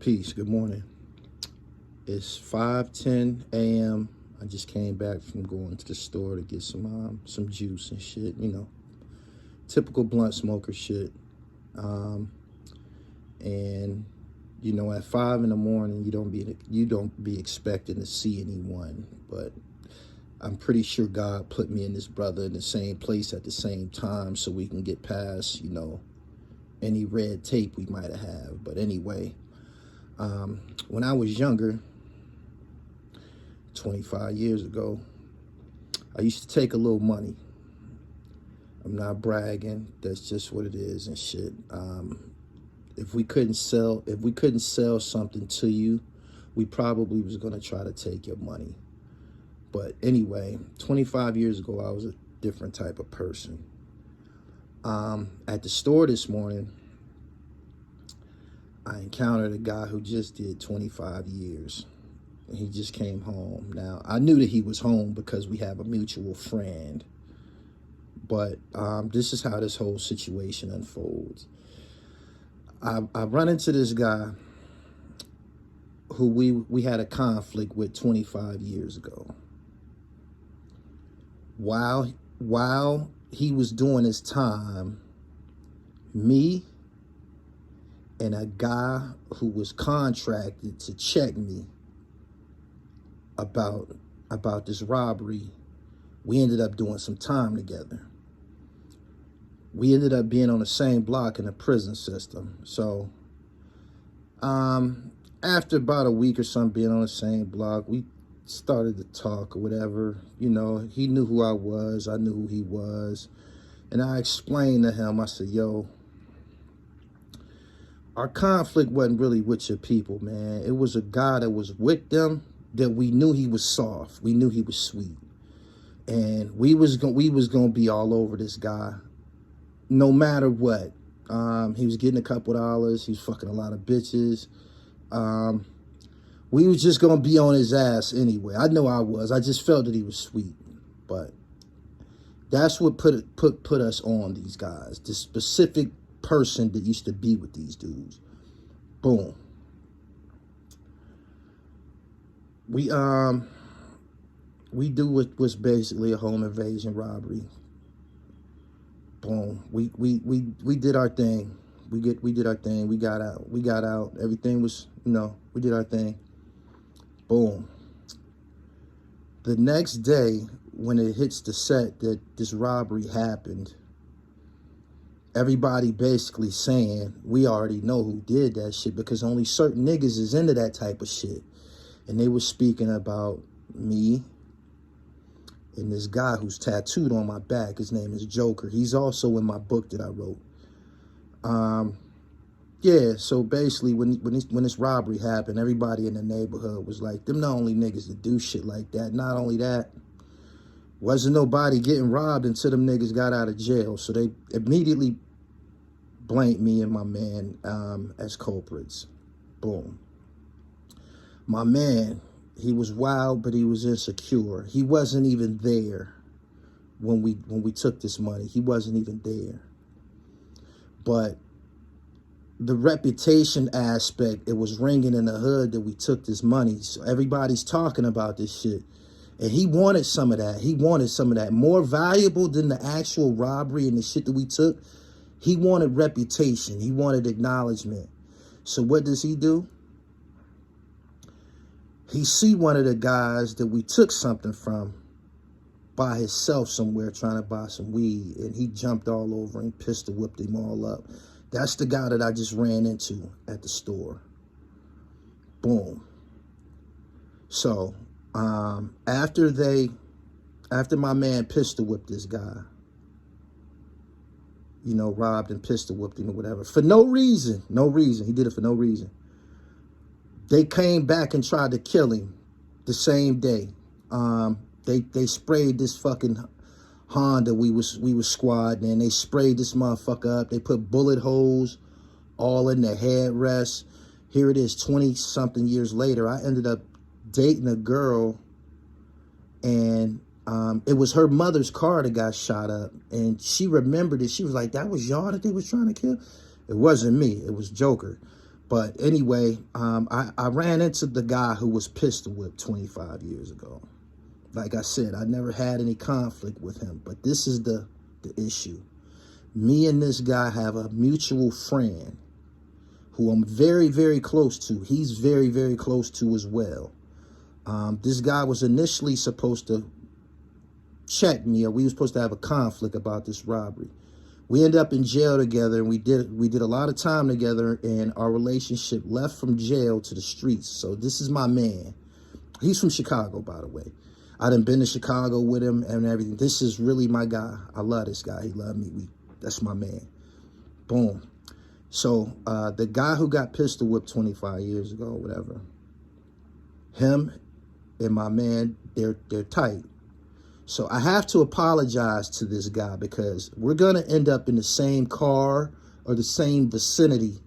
Peace. Good morning. It's 5:10 a.m. I just came back from going to the store to get some juice and shit. Typical blunt smoker shit. And at 5 in the morning, you don't be expecting to see anyone, but I'm pretty sure God put me and this brother in the same place at the same time so we can get past any red tape we might have. But anyway. When I was younger, 25 years ago, I used to take a little money. I'm not bragging. That's just what it is and shit. If we couldn't sell something to you, we probably was gonna try to take your money. But anyway, 25 years ago, I was a different type of person. At the store this morning, I encountered a guy who just did 25 years. And he just came home. Now, I knew that he was home because we have a mutual friend. But this is how this whole situation unfolds. I run into this guy who we had a conflict with 25 years ago. While he was doing his time, me and a guy who was contracted to check me about this robbery, we ended up doing some time together. We ended up being on the same block in the prison system. So after about a week or something being on the same block, we started to talk or whatever. He knew who I was. I knew who he was. And I explained to him, I said, yo, our conflict wasn't really with your people, man. It was a guy that was with them that we knew he was soft. We knew he was sweet. And we was gonna be all over this guy no matter what. He was getting a couple dollars. He was fucking a lot of bitches. We was just gonna be on his ass anyway. I know I was. I just felt that he was sweet. But that's what put us on these guys. This specific person that used to be with these dudes. Boom. We do what was basically a home invasion robbery. Boom. We did our thing. We did our thing. We got out. Everything was, we did our thing. Boom. The next day, when it hits the set that this robbery happened, everybody basically saying, we already know who did that shit because only certain niggas is into that type of shit. And they were speaking about me and this guy who's tattooed on my back. His name is Joker. He's also in my book that I wrote. Yeah, so basically when this robbery happened, everybody in the neighborhood was like, them the only niggas that do shit like that. Not only that, wasn't nobody getting robbed until them niggas got out of jail. So they immediately blamed me and my man as culprits. Boom. My man, he was wild, but he was insecure. He wasn't even there when we took this money. He wasn't even there. But the reputation aspect, it was ringing in the hood that we took this money. So everybody's talking about this shit. And he wanted some of that. He wanted some of that. More valuable than the actual robbery and the shit that we took. He wanted reputation. He wanted acknowledgement. So what does he do? He see one of the guys that we took something from by himself somewhere trying to buy some weed, and he jumped all over and pistol whipped him all up. That's the guy that I just ran into at the store. Boom. So after my man pistol whipped this guy, robbed and pistol whipped him or whatever, for no reason. He did it for no reason. They came back and tried to kill him the same day. They sprayed this fucking Honda we was squadding, and they sprayed this motherfucker up. They put bullet holes all in the headrest. Here it is, 20-something years later. I ended up dating a girl, and it was her mother's car that got shot up, and she remembered it. She was like, that was y'all that they was trying to kill? It wasn't me. It was Joker. But anyway, I ran into the guy who was pistol whipped 25 years ago. Like I said, I never had any conflict with him, but this is the issue. Me and this guy have a mutual friend who I'm very, very close to. He's very, very close to as well. This guy was initially supposed to check me, or we were supposed to have a conflict about this robbery. We ended up in jail together, and we did a lot of time together, and our relationship left from jail to the streets. So this is my man. He's from Chicago, by the way. I done been to Chicago with him and everything. This is really my guy. I love this guy. He loved me. That's my man. Boom. So the guy who got pistol whipped 25 years ago, whatever, him and my man, they're tight. So I have to apologize to this guy because we're going to end up in the same car or the same vicinity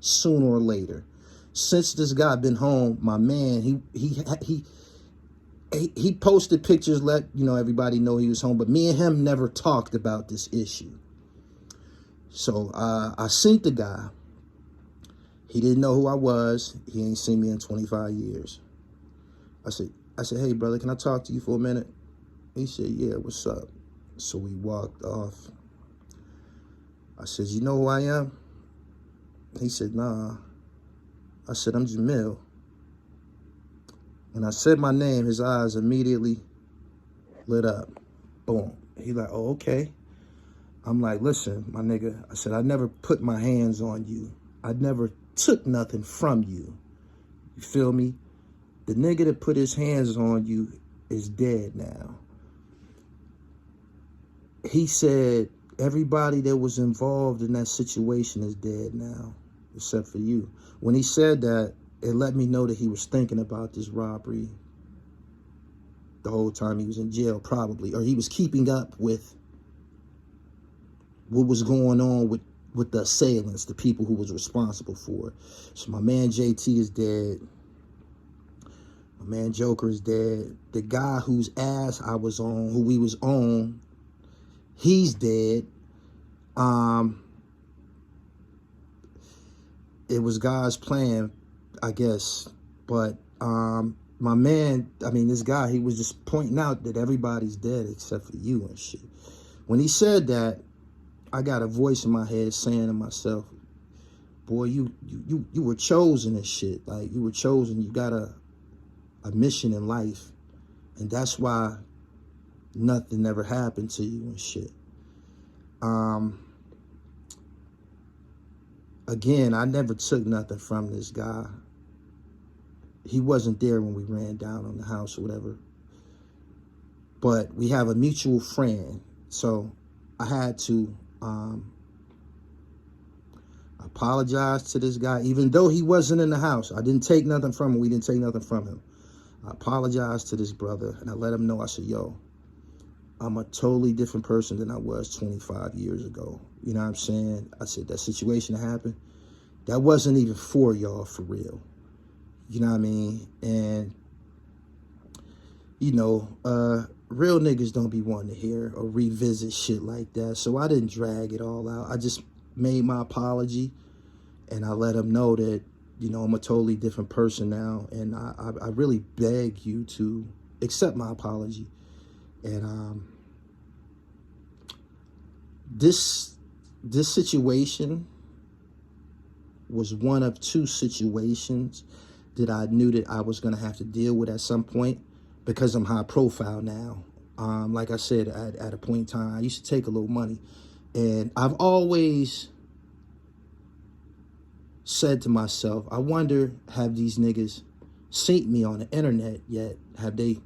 sooner or later. Since this guy been home, my man, he posted pictures, let everybody know he was home, but me and him never talked about this issue. So I seen the guy. He didn't know who I was. He ain't seen me in 25 years. I said, hey, brother, can I talk to you for a minute? He said, yeah, what's up? So we walked off. I said, you know who I am? He said, nah. I said, I'm Jamil. When I said my name, his eyes immediately lit up. Boom. He like, oh, okay. I'm like, listen, my nigga. I said, I never put my hands on you. I never took nothing from you. You feel me? The nigga that put his hands on you is dead now. He said everybody that was involved in that situation is dead now, except for you. When he said that, it let me know that he was thinking about this robbery the whole time he was in jail, probably. Or he was keeping up with what was going on with the assailants, the people who was responsible for it. So my man JT is dead. My man Joker is dead. The guy whose ass I was on, who we was on, he's dead. It was God's plan, I guess. But my man, this guy, he was just pointing out that everybody's dead except for you and shit. When he said that, I got a voice in my head saying to myself, boy, you were chosen and shit. Like, you were chosen. You got a mission in life. And that's why nothing ever happened to you and shit. Again, I never took nothing from this guy. He wasn't there when we ran down on the house or whatever. But we have a mutual friend. So I had to apologize to this guy, even though he wasn't in the house. I didn't take nothing from him. We didn't take nothing from him. I apologized to this brother, and I let him know. I said, yo, I'm a totally different person than I was 25 years ago. You know what I'm saying? I said, that situation that happened, that wasn't even for y'all, for real. You know what I mean? And, real niggas don't be wanting to hear or revisit shit like that. So I didn't drag it all out. I just made my apology, and I let him know that, I'm a totally different person now. And I really beg you to accept my apology. And this situation was one of two situations that I knew that I was going to have to deal with at some point, because I'm high profile now. Like I said, at a point in time, I used to take a little money. And I've always said to myself, I wonder, have these niggas seen me on the internet yet? Have they,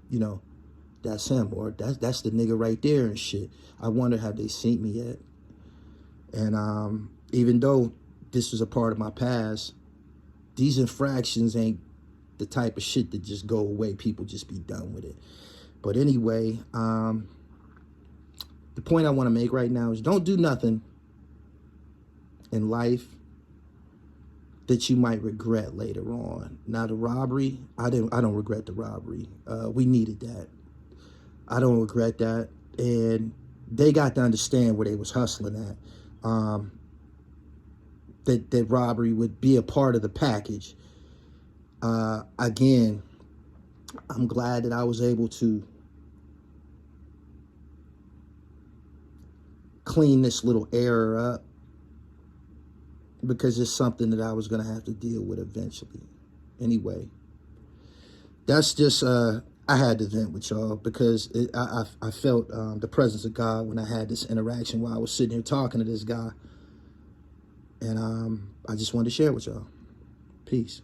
that's him, or that's the nigga right there and shit. I wonder, have they seen me yet? And even though this was a part of my past, these infractions ain't the type of shit that just go away. People just be done with it. But anyway, the point I want to make right now is don't do nothing in life that you might regret later on. Now, the robbery, I don't regret the robbery. We needed that. I don't regret that. And they got to understand where they was hustling at. that robbery would be a part of the package. Again, I'm glad that I was able to clean this little error up, because it's something that I was going to have to deal with eventually. Anyway, that's just, I had to vent with y'all, because I felt the presence of God when I had this interaction while I was sitting here talking to this guy. And I just wanted to share with y'all. Peace.